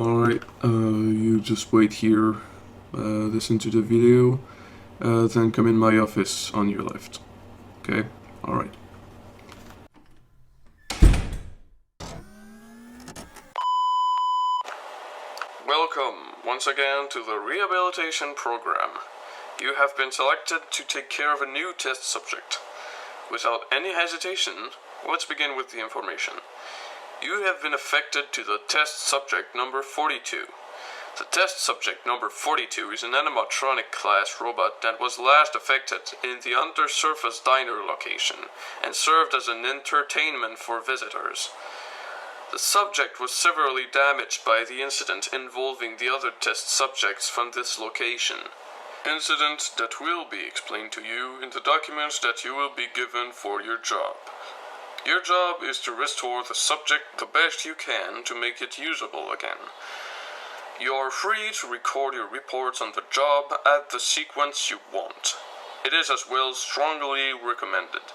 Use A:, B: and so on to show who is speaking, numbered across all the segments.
A: Alright, you just wait here, listen to the video, then come in my office on your left. Okay? Alright. Welcome once again to the rehabilitation program. You have been selected to take care of a new test subject. Without any hesitation, let's begin with the information. You have been affected to the test subject number 42. The test subject number 42 is an animatronic class robot that was last affected in the undersurface diner location and served as an entertainment for visitors. The subject was severely damaged by the incident involving the other test subjects from this location. Incident that will be explained to you in the documents that you will be given for your job. Your job is to restore the subject the best you can to make it usable again. You are free to record your reports on the job at the sequence you want. It is as well strongly recommended.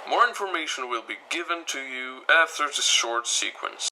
A: More information will be given to you after this short sequence.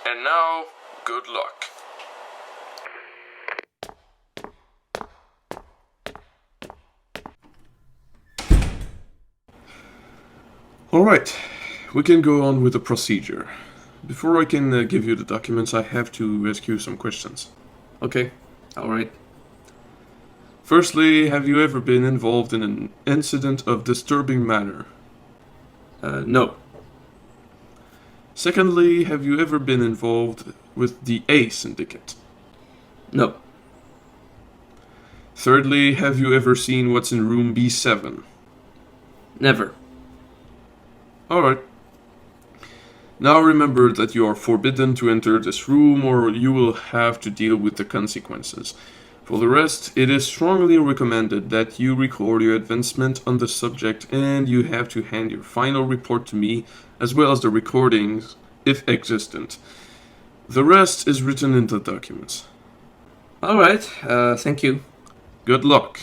A: And now, good luck. Alright, we can go on with the procedure. Before I can give you the documents, I have to ask you some questions. Okay, alright. Firstly, have you ever been involved in an incident of disturbing manner? No. Secondly, have you ever been involved with the A Syndicate? No. Thirdly, have you ever seen what's in room B7? Never. Alright. Now remember that you are forbidden to enter this room or you will have to deal with the consequences. For the rest, it is strongly recommended that you record your advancement on the subject and you have to hand your final report to me, as well as the recordings, if existent. The rest is written in the documents. Alright, thank you. Good luck.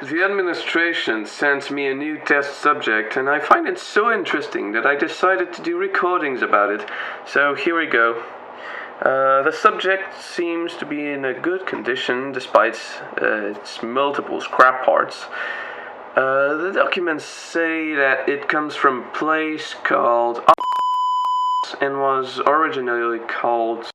A: The administration sent me a new test subject, and I find it so interesting that I decided to do recordings about it. So here we go. The subject seems to be in a good condition despite its multiple scrap parts. The documents say that it comes from a place called and was originally called.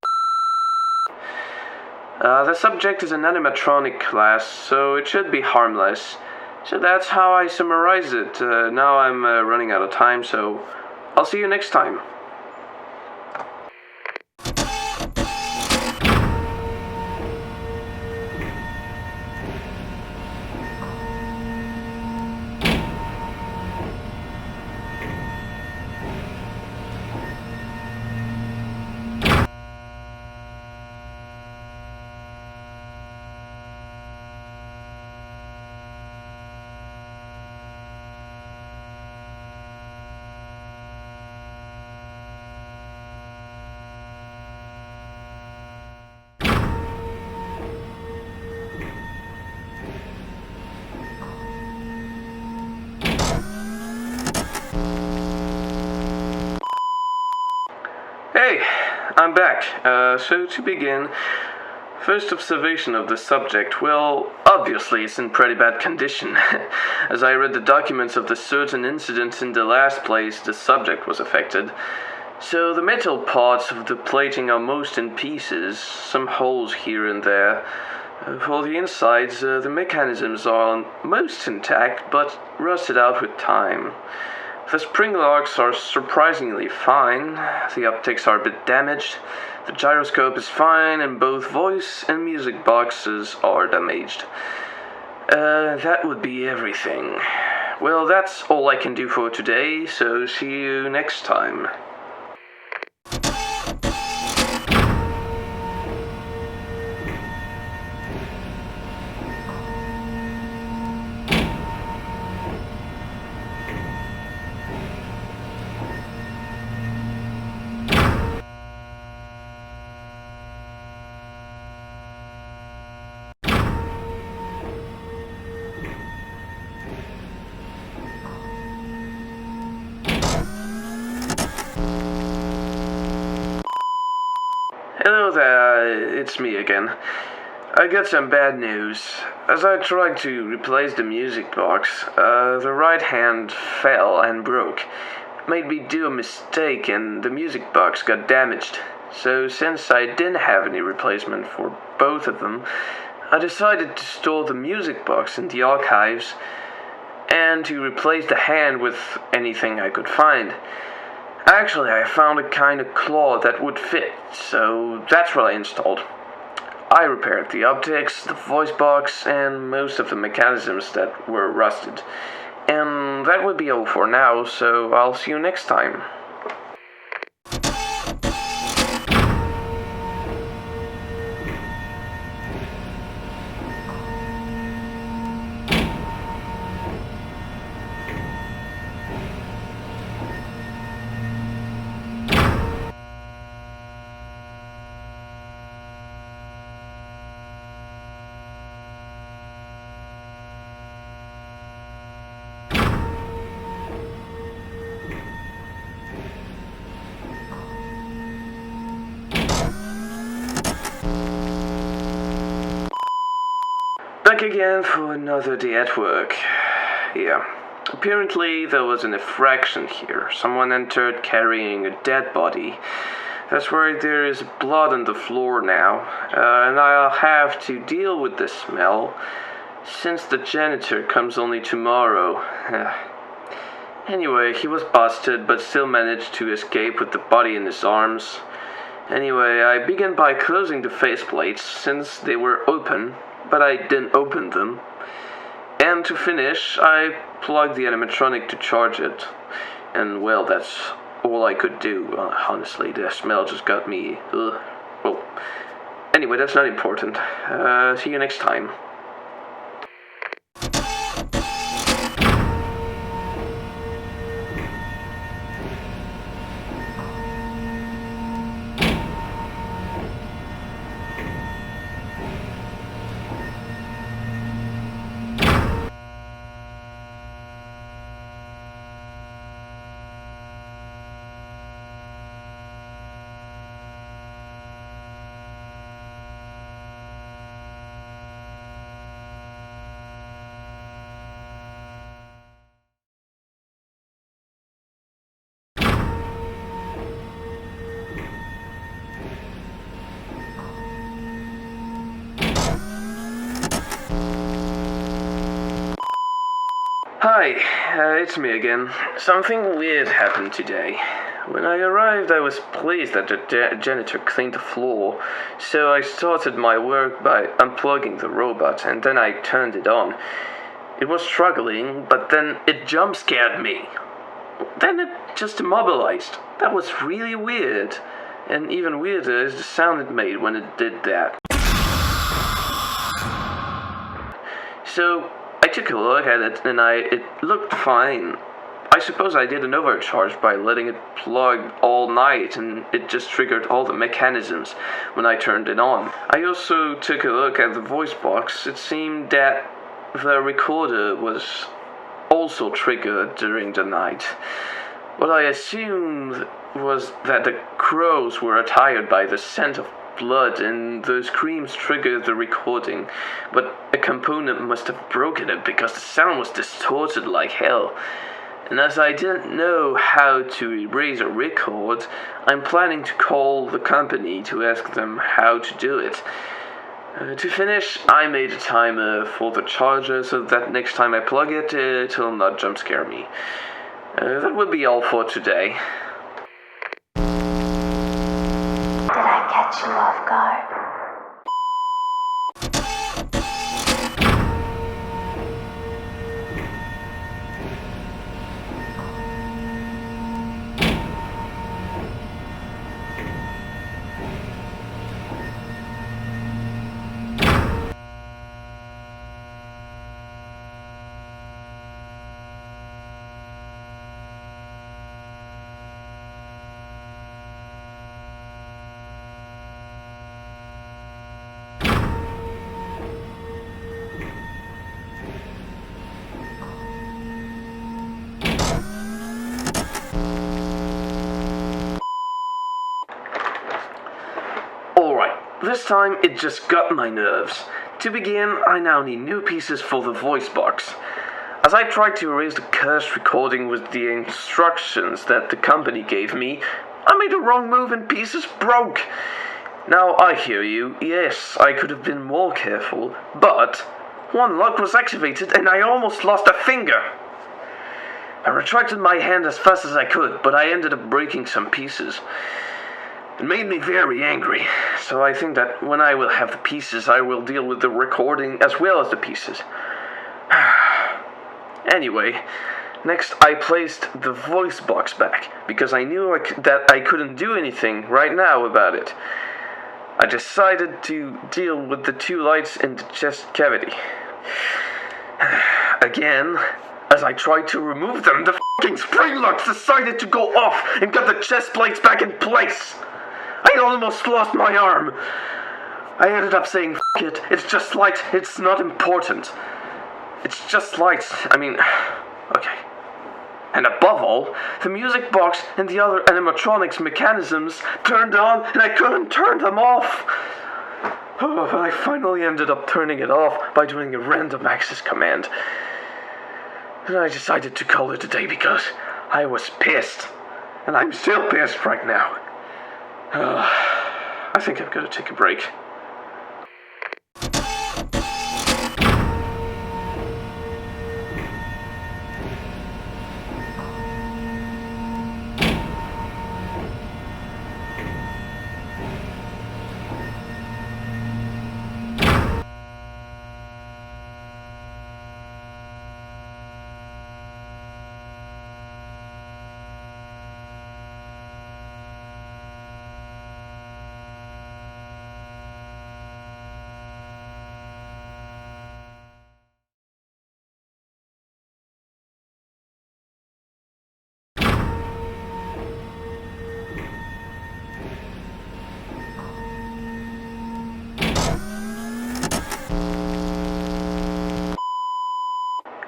A: The subject is an animatronic class, so it should be harmless. So that's how I summarize it. Now I'm running out of time, so I'll see you next time. Hey, I'm back. So to begin, first observation of the subject, well, obviously it's in pretty bad condition. As I read the documents of the certain incident in the last place the subject was affected. So the metal parts of the plating are most in pieces, some holes here and there. For the insides, the mechanisms are most intact, but rusted out with time. The spring locks are surprisingly fine, the optics are a bit damaged, the gyroscope is fine, and both voice and music boxes are damaged. That would be everything. Well, that's all I can do for today, so see you next time. Hello there, it's me again. I got some bad news. As I tried to replace the music box, the right hand fell and broke. It made me do a mistake and the music box got damaged. So since I didn't have any replacement for both of them, I decided to store the music box in the archives and to replace the hand with anything I could find. Actually, I found a kind of claw that would fit, so that's what I installed. I repaired the optics, the voice box, and most of the mechanisms that were rusted. And that would be all for now, so I'll see you next time. Back again for another day at work. Yeah. Apparently there was an infraction here. Someone entered carrying a dead body. That's why there is blood on the floor now. And I'll have to deal with the smell since the janitor comes only tomorrow. Anyway, he was busted but still managed to escape with the body in his arms. Anyway, I began by closing the faceplates since they were open, but I didn't open them. And to finish, I plugged the animatronic to charge it. And well, that's all I could do. Honestly, the smell just got me. Ugh. Well, anyway, that's not important. See you next time. Hi, it's me again. Something weird happened today. When I arrived, I was pleased that the janitor cleaned the floor, so I started my work by unplugging the robot, and then I turned it on. It was struggling, but then it jump-scared me. Then it just immobilized. That was really weird. And even weirder is the sound it made when it did that. So I took a look at it and it looked fine. I suppose I did an overcharge by letting it plug all night and it just triggered all the mechanisms when I turned it on. I also took a look at the voice box. It seemed that the recorder was also triggered during the night. What I assumed was that the crows were attired by the scent of blood and the screams triggered the recording, but a component must have broken it because the sound was distorted like hell. And as I didn't know how to erase a record, I'm planning to call the company to ask them how to do it. To finish, I made a timer for the charger so that next time I plug it, it'll not jump scare me. That will be all for today.
B: Did I catch you off guard?
A: This time, it just got my nerves. To begin, I now need new pieces for the voice box. As I tried to erase the cursed recording with the instructions that the company gave me, I made a wrong move and pieces broke. Now, I hear you. Yes, I could have been more careful, but one lock was activated and I almost lost a finger. I retracted my hand as fast as I could, but I ended up breaking some pieces. It made me very angry, so I think that when I will have the pieces, I will deal with the recording as well as the pieces. Anyway, next I placed the voice box back, because I knew that I couldn't do anything right now about it. I decided to deal with the two lights in the chest cavity. Again, as I tried to remove them, the f***ing spring locks decided to go off and got the chest plates back in place. I almost lost my arm. I ended up saying, F*** it, it's just light, it's not important. It's just lights, okay. And above all, the music box and the other animatronics mechanisms turned on and I couldn't turn them off. Oh, I finally ended up turning it off by doing a random access command. And I decided to call it a day because I was pissed. And I'm still pissed right now. I think I'm gonna take a break.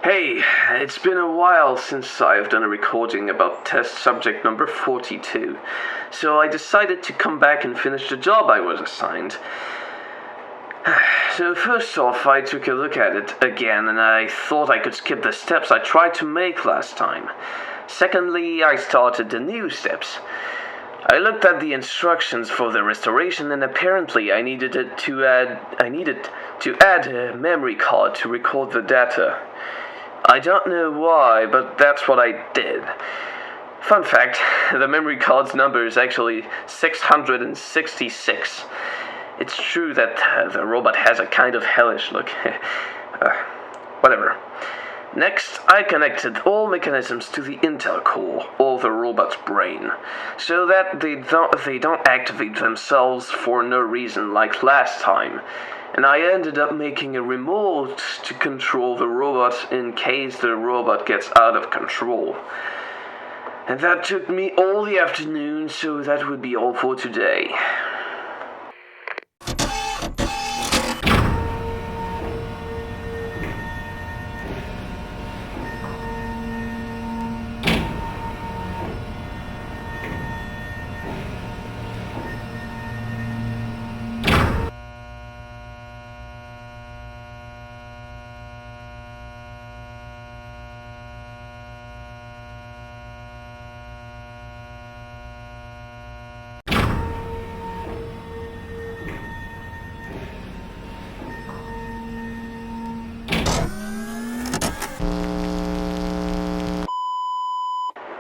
A: Hey, it's been a while since I've done a recording about test subject number 42, so I decided to come back and finish the job I was assigned. So first off, I took a look at it again and I thought I could skip the steps I tried to make last time. Secondly, I started the new steps. I looked at the instructions for the restoration and apparently I needed to add a memory card to record the data. I don't know why, but that's what I did. Fun fact, the memory card's number is actually 666. It's true that the robot has a kind of hellish look. Whatever. Next, I connected all mechanisms to the Intel core, or the robot's brain, so that they don't activate themselves for no reason like last time. And I ended up making a remote to control the robot in case the robot gets out of control. And that took me all the afternoon, so that would be all for today.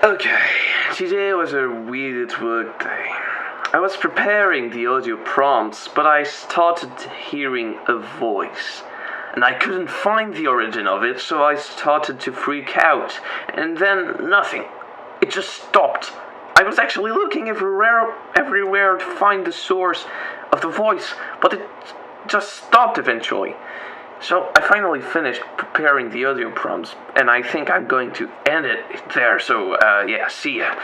A: Okay, today was a weird work day. I was preparing the audio prompts, but I started hearing a voice. And I couldn't find the origin of it, so I started to freak out. And then nothing. It just stopped. I was actually looking everywhere to find the source of the voice, but it just stopped eventually. So I finally finished preparing the audio prompts, and I think I'm going to end it there, so yeah, see ya.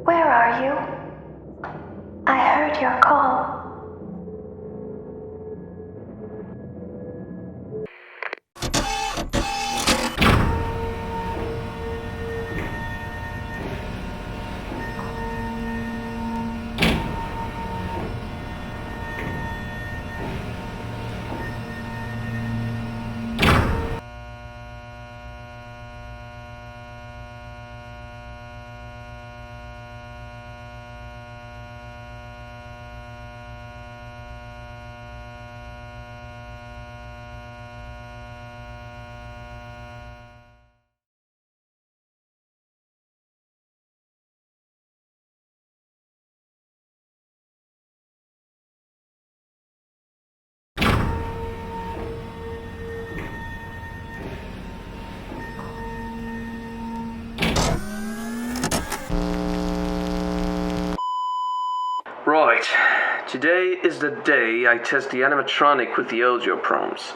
B: Where are you? I heard your call.
A: Right, today is the day I test the animatronic with the audio prompts.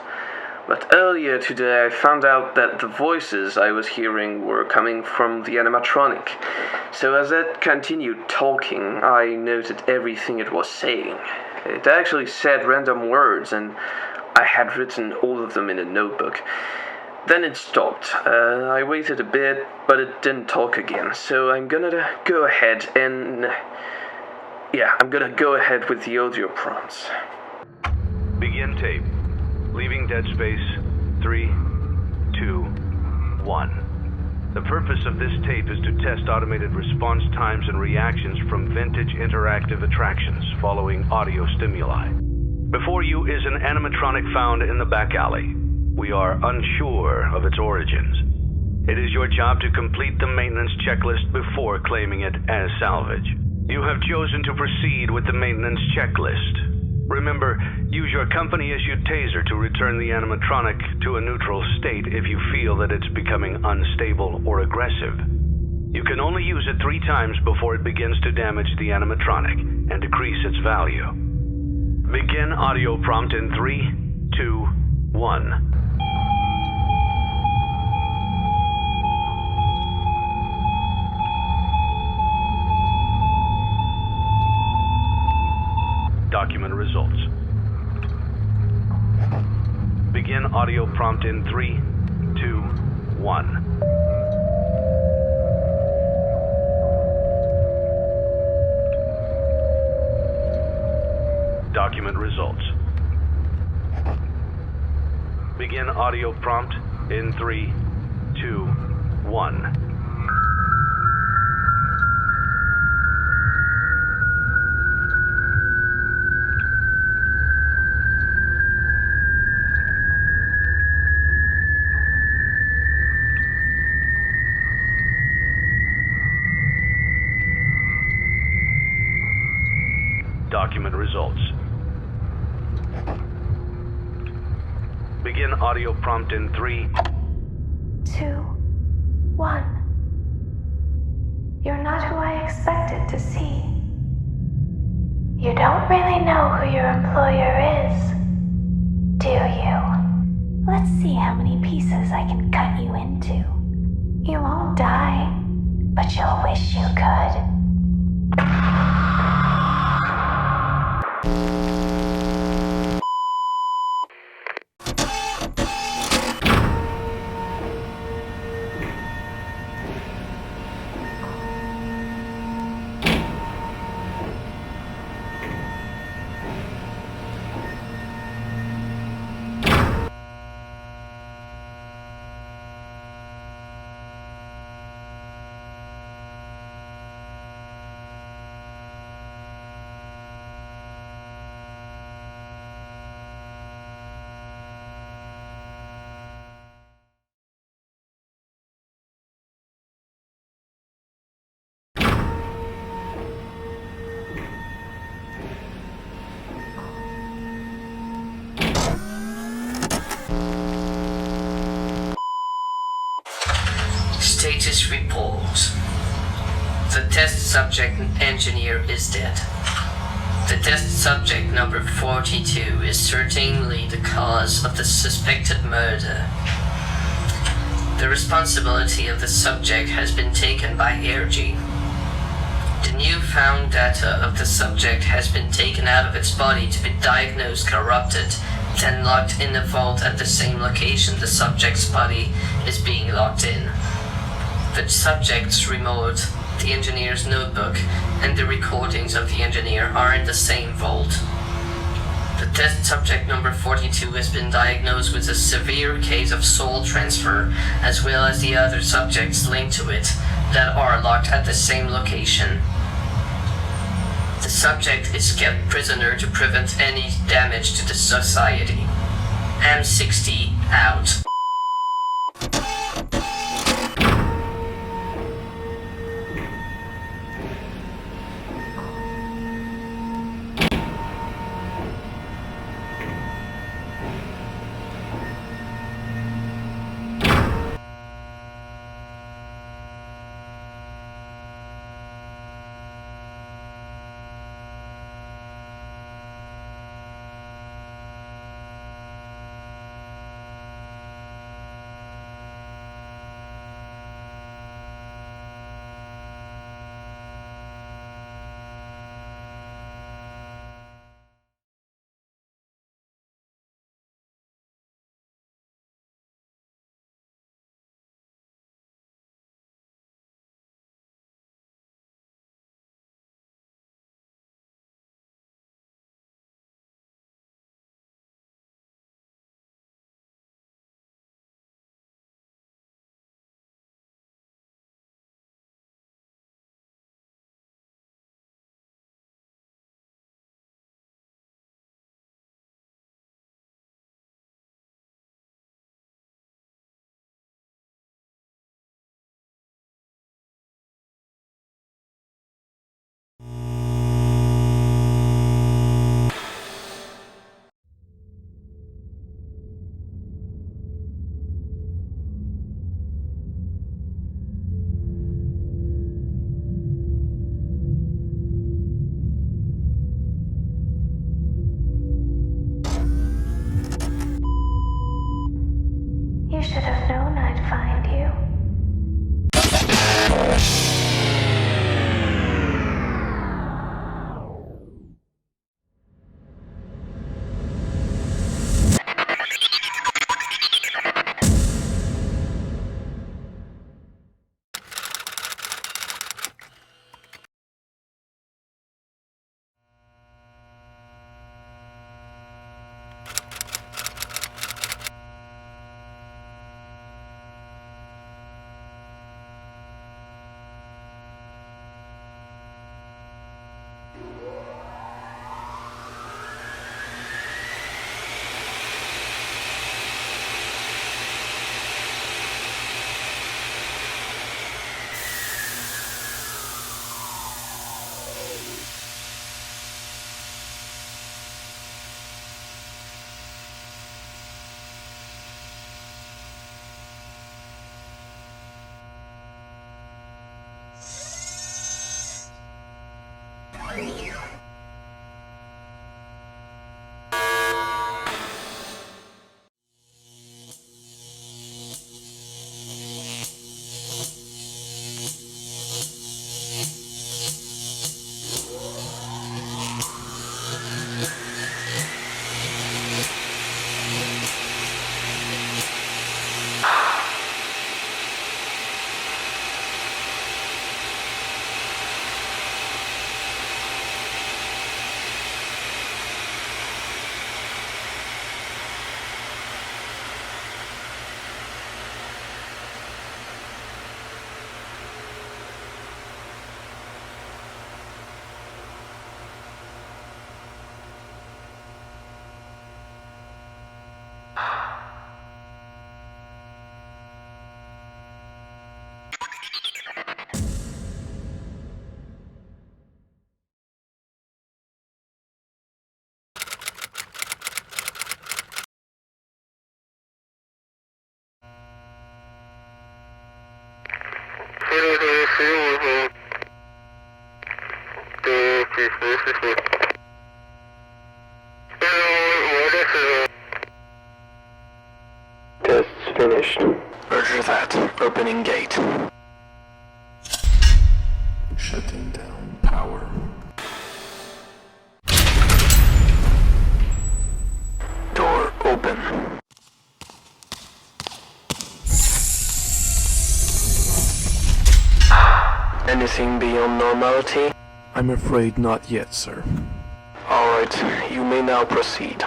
A: But earlier today I found out that the voices I was hearing were coming from the animatronic. So as it continued talking, I noted everything it was saying. It actually said random words, and I had written all of them in a notebook. Then it stopped. I waited a bit, but it didn't talk again. So I'm gonna go ahead and... I'm gonna go ahead with the audio prompts.
C: Begin tape. Leaving dead space. 3, 2, 1. The purpose of this tape is to test automated response times and reactions from vintage interactive attractions following audio stimuli. Before you is an animatronic found in the back alley. We are unsure of its origins. It is your job to complete the maintenance checklist before claiming it as salvage. You have chosen to proceed with the maintenance checklist. Remember, use your company-issued taser to return the animatronic to a neutral state if you feel that it's becoming unstable or aggressive. You can only use it 3 times before it begins to damage the animatronic and decrease its value. Begin audio prompt in 3, 2, 1. Document results. Begin audio prompt in 3, 2, 1. Document results. Begin audio prompt in 3, 2, 1. Document results. Begin audio prompt in 3,
B: 2, 1. You're not who I expected to see. You don't really know who your employer is, do you? Let's see how many pieces I can cut you into. You won't die, but you'll wish you could.
D: Status report. The test subject engineer is dead. The test subject number 42 is certainly the cause of the suspected murder. The responsibility of the subject has been taken by AirG. The newfound data of the subject has been taken out of its body to be diagnosed corrupted, then locked in a vault at the same location the subject's body is being locked in. The subject's remote, the engineer's notebook, and the recordings of the engineer are in the same vault. The test subject number 42 has been diagnosed with a severe case of soul transfer, as well as the other subjects linked to it that are locked at the same location. The subject is kept prisoner to prevent any damage to the society. M60 out.
E: Tests finished. Roger that. Opening gate.
F: Shutting down power.
E: Door open. Anything beyond normality?
F: I'm afraid not yet, sir.
E: Alright, you may now proceed.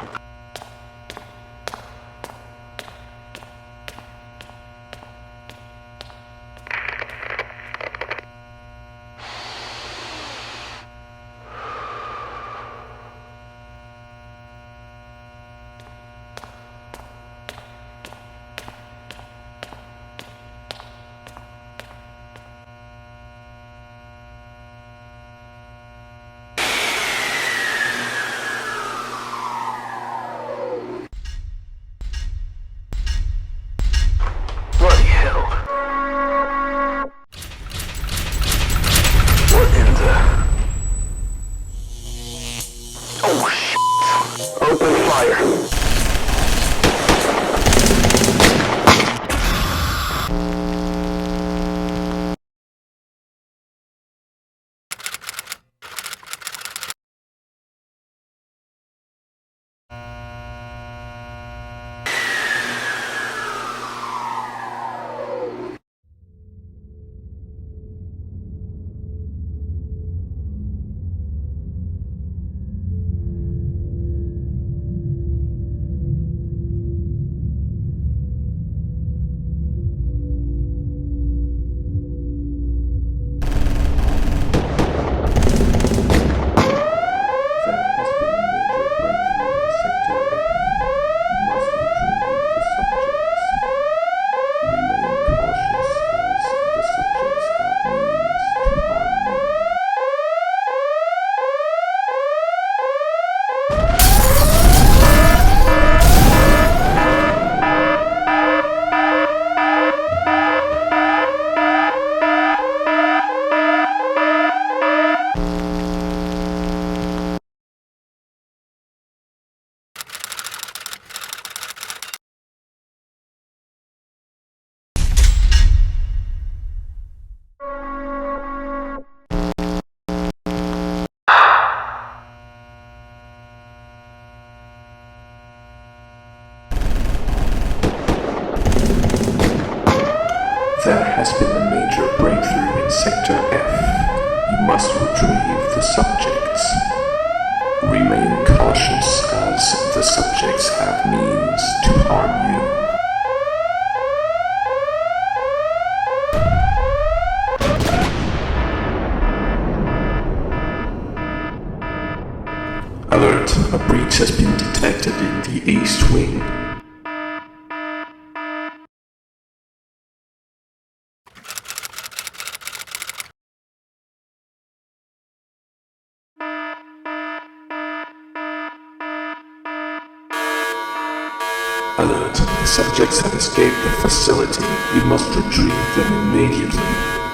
E: Bloody hell. What in the... Oh shit. Open fire.
F: There has been a major breakthrough in Sector F. You must retrieve the subjects. Remain cautious as the subjects have means to harm you. Alert! A breach has been detected in the East Wing. Alert! The subjects have escaped the facility. You must retrieve them immediately.